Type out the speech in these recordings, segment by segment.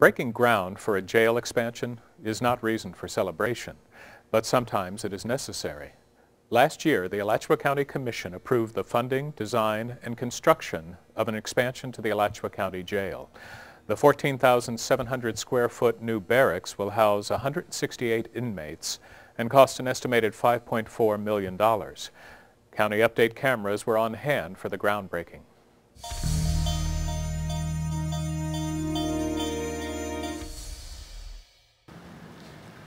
Breaking ground for a jail expansion is not reason for celebration, but sometimes it is necessary. Last year, the Alachua County Commission approved the funding, design, and construction of an expansion to the Alachua County Jail. The 14,700 square foot new barracks will house 168 inmates and cost an estimated $5.4 million. County Update cameras were on hand for the groundbreaking.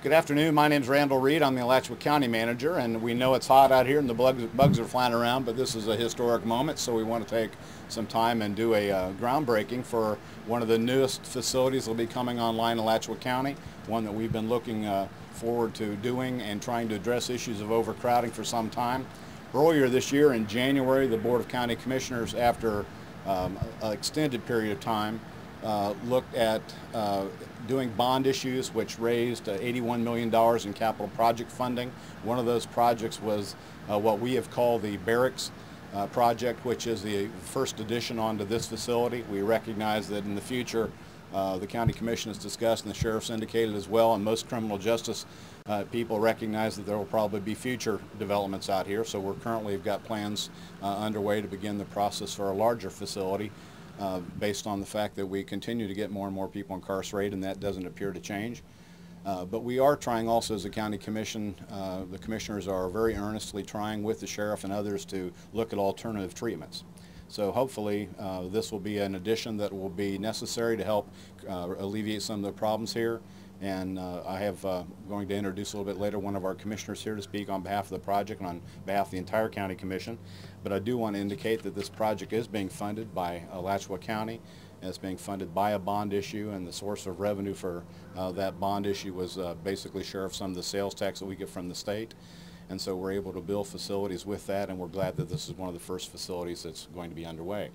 Good afternoon. My name is Randall Reid. I'm the Alachua County Manager, and we know it's hot out here and the bugs are flying around, but this is a historic moment, so we want to take some time and do a groundbreaking for one of the newest facilities that will be coming online in Alachua County, one that we've been looking forward to doing and trying to address issues of overcrowding for some time. Earlier this year in January, the Board of County Commissioners, after an extended period of time, looked at doing bond issues, which raised $81 million in capital project funding. One of those projects was what we have called the Barracks project, which is the first addition onto this facility. We recognize that in the future, the County Commission has discussed, and the Sheriff's indicated as well, and most criminal justice people recognize that there will probably be future developments out here. So we're currently have got plans underway to begin the process for a larger facility, based on the fact that we continue to get more and more people incarcerated, and that doesn't appear to change. But we are trying also as a county commission, the commissioners are very earnestly trying with the sheriff and others to look at alternative treatments. So hopefully this will be an addition that will be necessary to help alleviate some of the problems here. And I have going to introduce a little bit later one of our commissioners here to speak on behalf of the project and on behalf of the entire county commission. But I do want to indicate that this project is being funded by Alachua County, and it's being funded by a bond issue, and the source of revenue for that bond issue was basically share of some of the sales tax that we get from the state. And so we're able to build facilities with that, and we're glad that this is one of the first facilities that's going to be underway.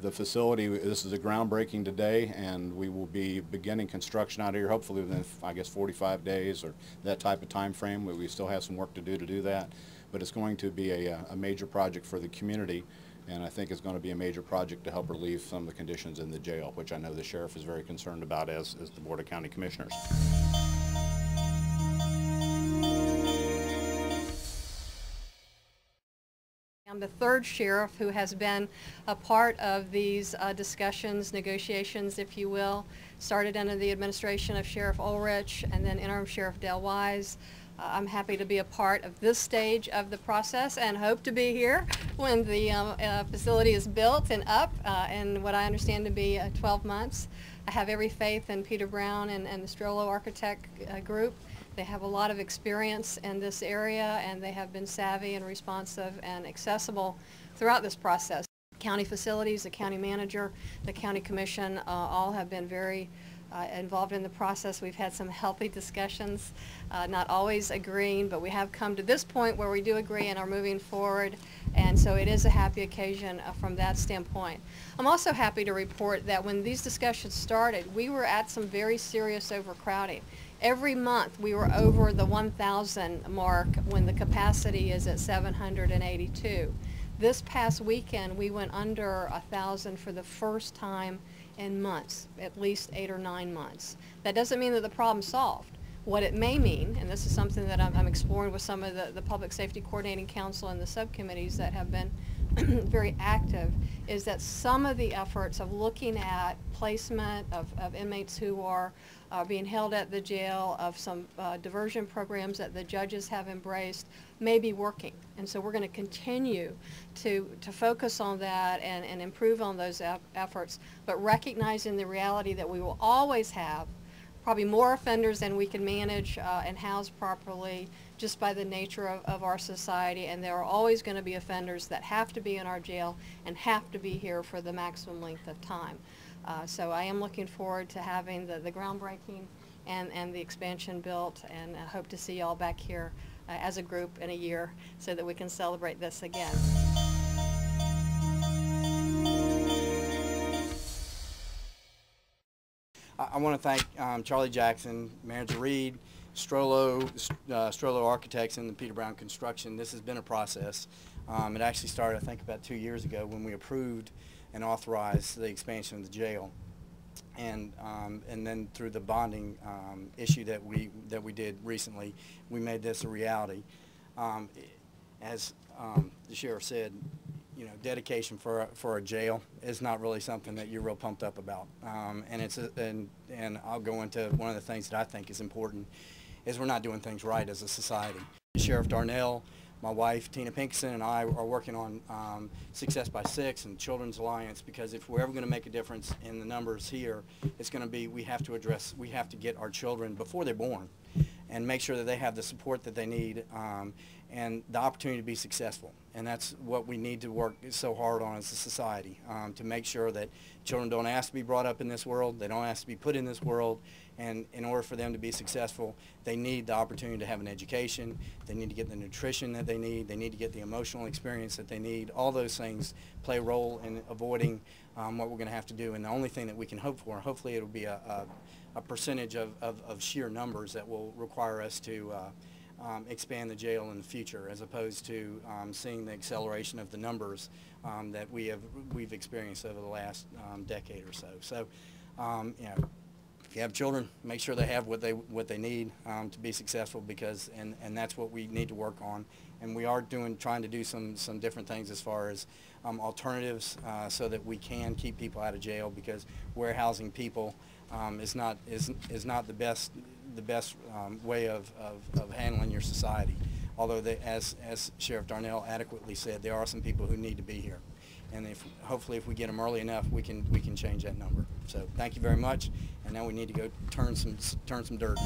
The facility, this is a groundbreaking today, and we will be beginning construction out here hopefully within, I guess, 45 days or that type of time frame. We still have some work to do that, but it's going to be a major project for the community, and I think it's going to be a major project to help relieve some of the conditions in the jail, which I know the sheriff is very concerned about, as the Board of County Commissioners. I'm the third sheriff who has been a part of these discussions, negotiations, if you will. Started under the administration of Sheriff Ulrich and then interim Sheriff Dale Wise. I'm happy to be a part of this stage of the process and hope to be here when the facility is built and up in what I understand to be 12 months. I have every faith in Peter Brown and the Strollo Architect Group. They have a lot of experience in this area, and they have been savvy and responsive and accessible throughout this process. County facilities, the county manager, the county commission all have been very involved in the process. We've had some healthy discussions, not always agreeing, but we have come to this point where we do agree and are moving forward, and so it is a happy occasion from that standpoint. I'm also happy to report that when these discussions started, we were at some very serious overcrowding. Every month we were over the 1,000 mark when the capacity is at 782. This past weekend we went under 1,000 for the first time in months, at least 8 or 9 months. That doesn't mean that the problem's solved. What it may mean, and this is something that I'm exploring with some of the Public Safety Coordinating Council and the subcommittees that have been very active, is that some of the efforts of looking at placement of inmates who are being held at the jail, of some diversion programs that the judges have embraced, may be working. And so we're going to continue to focus on that and improve on those efforts, but recognizing the reality that we will always have probably more offenders than we can manage and house properly just by the nature of our society, and there are always going to be offenders that have to be in our jail and have to be here for the maximum length of time. So I am looking forward to having the groundbreaking and the expansion built, and I hope to see you all back here as a group in a year so that we can celebrate this again. I want to thank Charlie Jackson, Manager Reid, Strollo Architects, and the Peter Brown Construction. This has been a process. It actually started, I think, about 2 years ago when we approved and authorized the expansion of the jail. and then through the bonding issue that we did recently, we made this a reality. As the sheriff said, you know, dedication for a jail is not really something that you're real pumped up about, and I'll go into one of the things that I think is important is we're not doing things right as a society. Sheriff Darnell, my wife Tina Pinkoson, and I are working on Success by Six and Children's Alliance, because if we're ever going to make a difference in the numbers here, it's going to be we have to get our children before they're born and make sure that they have the support that they need and the opportunity to be successful. And that's what we need to work so hard on as a society, to make sure that children don't ask to be brought up in this world, they don't ask to be put in this world, and in order for them to be successful, they need the opportunity to have an education, they need to get the nutrition that they need to get the emotional experience that they need. All those things play a role in avoiding what we're going to have to do, and the only thing that we can hope for, hopefully it'll be a percentage of sheer numbers that will require us to expand the jail in the future, as opposed to seeing the acceleration of the numbers that we've experienced over the last decade or so. So, you know, if you have children, make sure they have what they need to be successful, because and that's what we need to work on. And we are trying to do some different things as far as alternatives, so that we can keep people out of jail, because warehousing people is not the best way of handling your society. Although as Sheriff Darnell adequately said, there are some people who need to be here, and hopefully if we get them early enough, we can change that number. So thank you very much, and now we need to go turn some dirt.